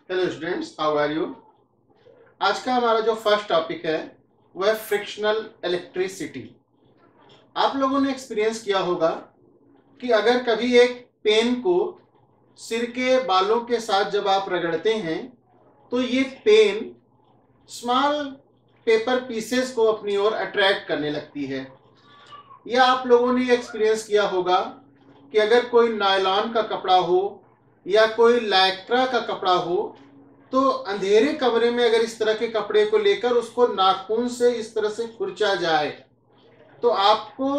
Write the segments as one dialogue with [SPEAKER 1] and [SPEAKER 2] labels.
[SPEAKER 1] Hello students, how are you. आज का हमारा जो फर्स्ट टॉपिक है वह है फ्रिक्शनल इलेक्ट्रिसिटी। आप लोगों ने एक्सपीरियंस किया होगा कि अगर कभी एक पेन को सिर के बालों के साथ जब आप रगड़ते हैं तो ये पेन स्मॉल पेपर पीसेस को अपनी ओर अट्रैक्ट करने लगती है। या आप लोगों ने एक्सपीरियंस किया होगा कि अगर कोई नायलॉन का कपड़ा हो या कोई लाइक्रा का कपड़ा हो तो अंधेरे कमरे में अगर इस तरह के कपड़े को लेकर उसको नाखून से इस तरह से खुरचा जाए तो आपको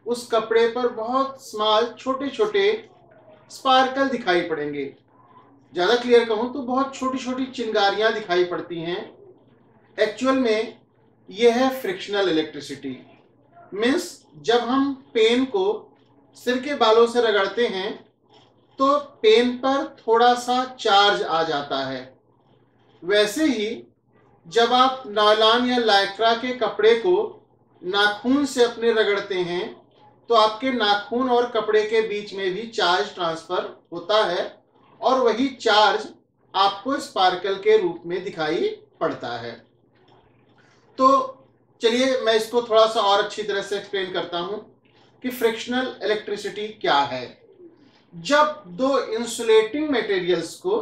[SPEAKER 1] उस कपड़े पर बहुत स्मॉल छोटे छोटे स्पार्कल दिखाई पड़ेंगे। ज़्यादा क्लियर कहूँ तो बहुत छोटी छोटी चिंगारियां दिखाई पड़ती हैं। एक्चुअल में यह है फ्रिक्शनल इलेक्ट्रिसिटी। मीन्स जब हम पेन को सिर के बालों से रगड़ते हैं तो पेन पर थोड़ा सा चार्ज आ जाता है। वैसे ही जब आप नायलॉन या लाइक्रा के कपड़े को नाखून से अपने रगड़ते हैं तो आपके नाखून और कपड़े के बीच में भी चार्ज ट्रांसफर होता है और वही चार्ज आपको स्पार्कल के रूप में दिखाई पड़ता है। तो चलिए मैं इसको थोड़ा सा और अच्छी तरह से एक्सप्लेन करता हूं कि फ्रिक्शनल इलेक्ट्रिसिटी क्या है। जब दो इंसुलेटिंग मटेरियल्स को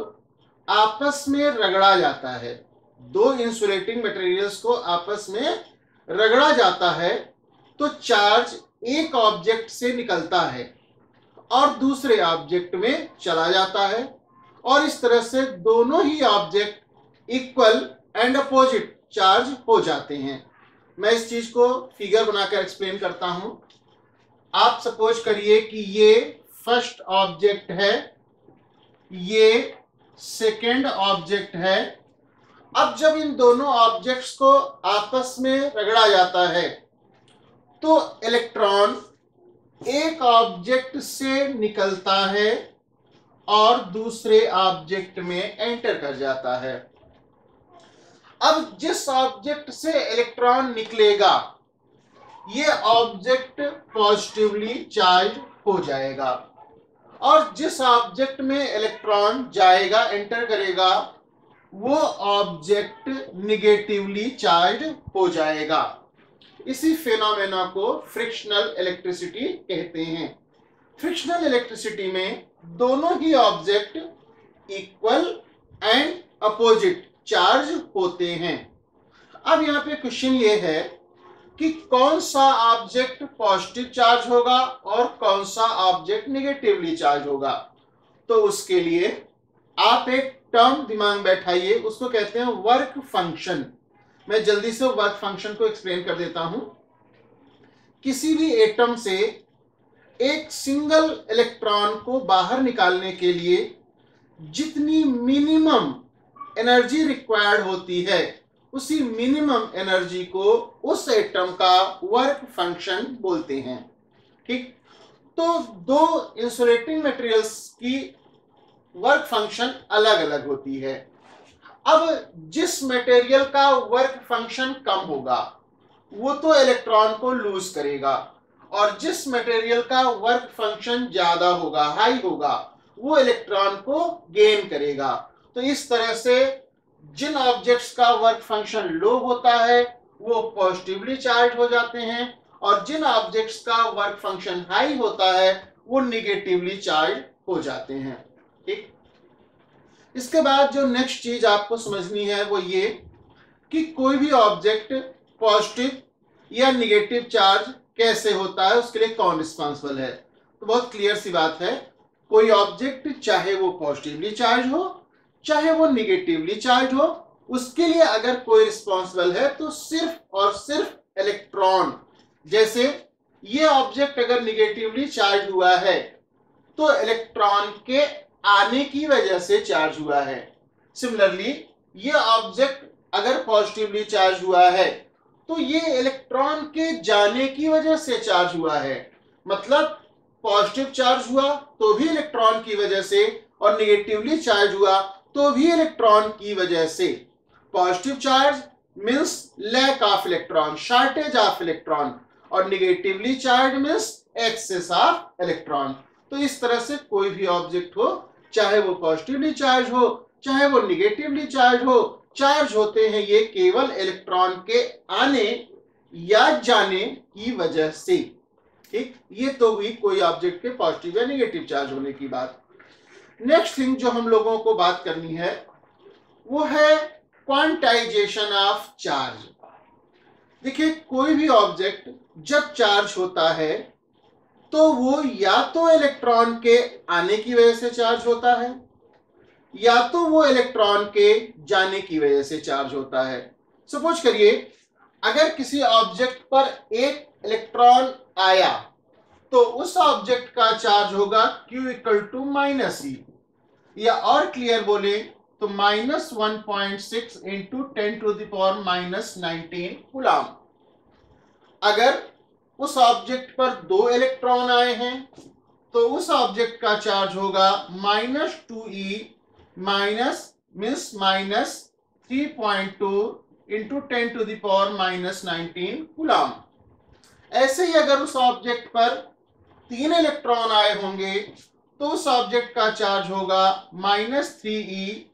[SPEAKER 1] आपस में रगड़ा जाता है, दो इंसुलेटिंग मटेरियल्स को आपस में रगड़ा जाता है तो चार्ज एक ऑब्जेक्ट से निकलता है और दूसरे ऑब्जेक्ट में चला जाता है और इस तरह से दोनों ही object equal and opposite charge हो जाते हैं। मैं इस चीज को फिगर बनाकर एक्सप्लेन करता हूं। आप सपोज करिए कि ये फर्स्ट ऑब्जेक्ट है, ये सेकेंड ऑब्जेक्ट है। अब जब इन दोनों ऑब्जेक्ट्स को आपस में रगड़ा जाता है तो इलेक्ट्रॉन एक ऑब्जेक्ट से निकलता है और दूसरे ऑब्जेक्ट में एंटर कर जाता है। अब जिस ऑब्जेक्ट से इलेक्ट्रॉन निकलेगा ये ऑब्जेक्ट पॉजिटिवली चार्ज हो जाएगा और जिस ऑब्जेक्ट में इलेक्ट्रॉन जाएगा, एंटर करेगा, वो ऑब्जेक्ट निगेटिवली चार्ज हो जाएगा। इसी फेनोमेना को फ्रिक्शनल इलेक्ट्रिसिटी कहते हैं। फ्रिक्शनल इलेक्ट्रिसिटी में दोनों ही object equal and opposite charge होते हैं। अब यहाँ पे क्वेश्चन ये है कि कौन सा ऑब्जेक्ट पॉजिटिव चार्ज होगा और कौन सा ऑब्जेक्ट नेगेटिवली चार्ज होगा। तो उसके लिए आप एक टर्म दिमाग में बैठाइए, उसको कहते हैं वर्क फंक्शन। मैं जल्दी से वर्क फंक्शन को एक्सप्लेन कर देता हूं। किसी भी एटम से एक सिंगल इलेक्ट्रॉन को बाहर निकालने के लिए जितनी मिनिमम एनर्जी रिक्वायर्ड होती है उसी मिनिमम एनर्जी को उस एटम का वर्क फंक्शन बोलते हैं। ठीक, तो दो इंसुलेटिंग मटेरियल्स की वर्क फंक्शन अलग अलग होती है। अब जिस मटेरियल का वर्क फंक्शन कम होगा वो तो इलेक्ट्रॉन को लूज करेगा और जिस मटेरियल का वर्क फंक्शन ज्यादा होगा, हाई होगा, वो इलेक्ट्रॉन को गेन करेगा। तो इस तरह से जिन ऑब्जेक्ट्स का वर्क फंक्शन लो होता है वो पॉजिटिवली चार्ज हो जाते हैं और जिन ऑब्जेक्ट्स का वर्क फंक्शन हाई होता है वो निगेटिवली चार्ज हो जाते हैं। ठीक, इसके बाद जो नेक्स्ट चीज आपको समझनी है वो ये कि कोई भी ऑब्जेक्ट पॉजिटिव या निगेटिव चार्ज कैसे होता है, उसके लिए कौन रिस्पॉन्सिबल है। तो बहुत क्लियर सी बात है, कोई ऑब्जेक्ट चाहे वो पॉजिटिवली चार्ज हो चाहे वो निगेटिवली चार्ज हो, उसके लिए अगर कोई रिस्पॉन्सिबल है तो सिर्फ और सिर्फ इलेक्ट्रॉन। जैसे ये ऑब्जेक्ट अगर निगेटिवली चार्ज हुआ है तो इलेक्ट्रॉन के आने की वजह से चार्ज हुआ है। सिमिलरली ये ऑब्जेक्ट अगर पॉजिटिवली चार्ज हुआ है तो ये इलेक्ट्रॉन के जाने की वजह से चार्ज हुआ है। मतलब पॉजिटिव चार्ज हुआ तो भी इलेक्ट्रॉन की वजह से और निगेटिवली चार्ज हुआ तो भी इलेक्ट्रॉन की वजह से। Positive charge means lack of electron, shortage of electron, और negatively charge means excess of electron. तो इस तरह से कोई भी ऑब्जेक्ट हो, चाहे वो पॉजिटिवली चार्ज हो चाहे वो निगेटिवली चार्ज हो, चार्ज होते हैं ये केवल इलेक्ट्रॉन के आने या जाने की वजह से। ठीक, ये तो हुई कोई ऑब्जेक्ट के पॉजिटिव या नेगेटिव चार्ज होने की बात। नेक्स्ट थिंग जो हम लोगों को बात करनी है वो है क्वांटाइजेशन ऑफ चार्ज। देखिए, कोई भी ऑब्जेक्ट जब चार्ज होता है तो वो या तो इलेक्ट्रॉन के आने की वजह से चार्ज होता है या तो वो इलेक्ट्रॉन के जाने की वजह से चार्ज होता है। सपोज करिए, अगर किसी ऑब्जेक्ट पर एक इलेक्ट्रॉन आया तो उस ऑब्जेक्ट का चार्ज होगा Q इक्वल टू -E, या और क्लियर बोले तो -1.6 इंटू 10⁻⁻19 कूलम। अगर उस ऑब्जेक्ट पर 2 इलेक्ट्रॉन आए हैं तो उस ऑब्जेक्ट का चार्ज होगा -2E मीन्स -3.2 इंटू 10⁻⁻19 कूलम। ऐसे ही अगर उस ऑब्जेक्ट पर 3 इलेक्ट्रॉन आए होंगे तो उस ऑब्जेक्ट का चार्ज होगा -3E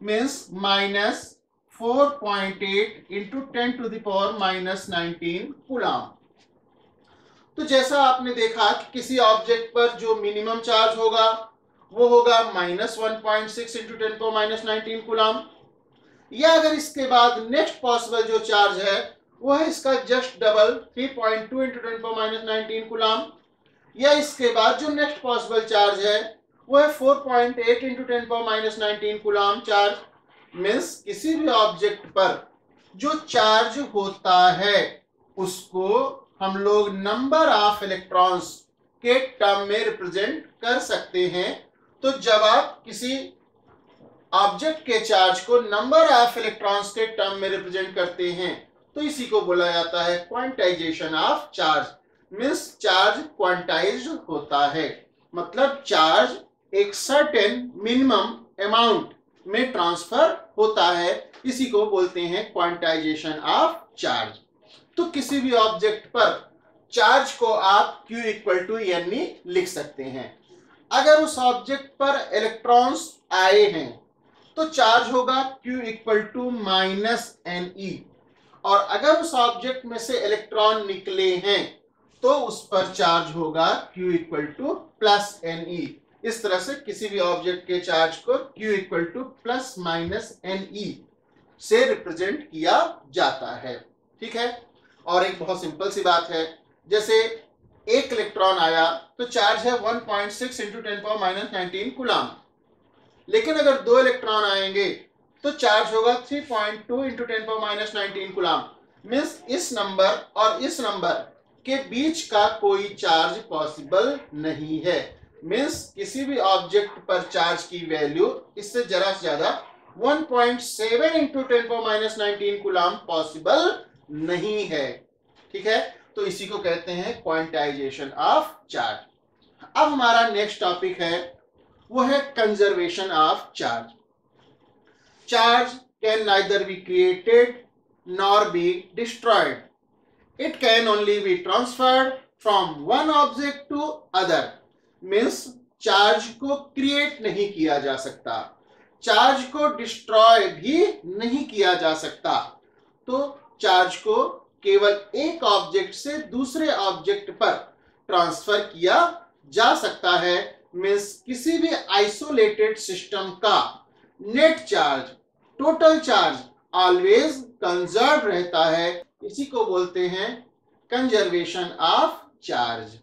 [SPEAKER 1] मीन्स -4.8 इंटू 10⁻⁻19 कूलम। तो जैसा आपने देखा कि किसी ऑब्जेक्ट पर जो मिनिमम चार्ज होगा वो होगा -1.6 इंटू 10⁻⁻19 कूलम, या अगर इसके बाद नेक्स्ट पॉसिबल जो चार्ज है वो है इसका जस्ट डबल 3.2 इंटू 10⁻⁻19 कूलम, या इसके बाद जो नेक्स्ट पॉसिबल चार्ज है वो है 4.8 इंटू 10⁻⁻19 कूलम चार्ज। मीन्स किसी भी ऑब्जेक्ट पर जो चार्ज होता है उसको हम लोग नंबर ऑफ इलेक्ट्रॉन्स के टर्म में रिप्रेजेंट कर सकते हैं। तो जब आप किसी ऑब्जेक्ट के चार्ज को नंबर ऑफ इलेक्ट्रॉन्स के टर्म में रिप्रेजेंट करते हैं तो इसी को बोला जाता है quantization of charge. Means charge quantized होता है, मतलब चार्ज एक सर्टेन मिनिमम अमाउंट में ट्रांसफर होता है, इसी को बोलते हैं क्वांटाइजेशन ऑफ चार्ज। तो किसी भी ऑब्जेक्ट पर चार्ज को आप Q इक्वल टू Ne लिख सकते हैं। अगर उस ऑब्जेक्ट पर इलेक्ट्रॉन्स आए हैं तो चार्ज होगा Q इक्वल टू -Ne, और अगर उस ऑब्जेक्ट में से इलेक्ट्रॉन निकले हैं तो उस पर चार्ज होगा Q इक्वल टू +Ne। इस तरह से किसी भी ऑब्जेक्ट के चार्ज को Q इक्वल टू ±Ne से रिप्रेजेंट किया जाता है। ठीक है, और एक बहुत सिंपल सी बात है, जैसे एक इलेक्ट्रॉन आया तो चार्ज है 1.6 इंटू 10⁻⁻19 कूलम, लेकिन अगर 2 इलेक्ट्रॉन आएंगे तो चार्ज होगा 3.2 इंटू 10⁻⁻19 कूलम। मीन्स इस नंबर और इस नंबर के बीच का कोई चार्ज पॉसिबल नहीं है। मीन्स किसी भी ऑब्जेक्ट पर चार्ज की वैल्यू इससे जरा ज्यादा 1.7 इंटू 10⁻⁻19 कूलम पॉसिबल नहीं है। ठीक है, तो इसी को कहते हैं क्वांटाइजेशन ऑफ चार्ज। अब हमारा नेक्स्ट टॉपिक है वो है conservation of charge. Charge can neither be created nor be destroyed, it can only be transferred from one object to other. Means charge को क्रिएट नहीं किया जा सकता, चार्ज को डिस्ट्रॉय भी नहीं किया जा सकता। तो चार्ज को केवल एक ऑब्जेक्ट से दूसरे ऑब्जेक्ट पर ट्रांसफर किया जा सकता है। मीन्स किसी भी आइसोलेटेड सिस्टम का net charge, total charge always conserve रहता है, इसी को बोलते हैं कंजर्वेशन ऑफ चार्ज।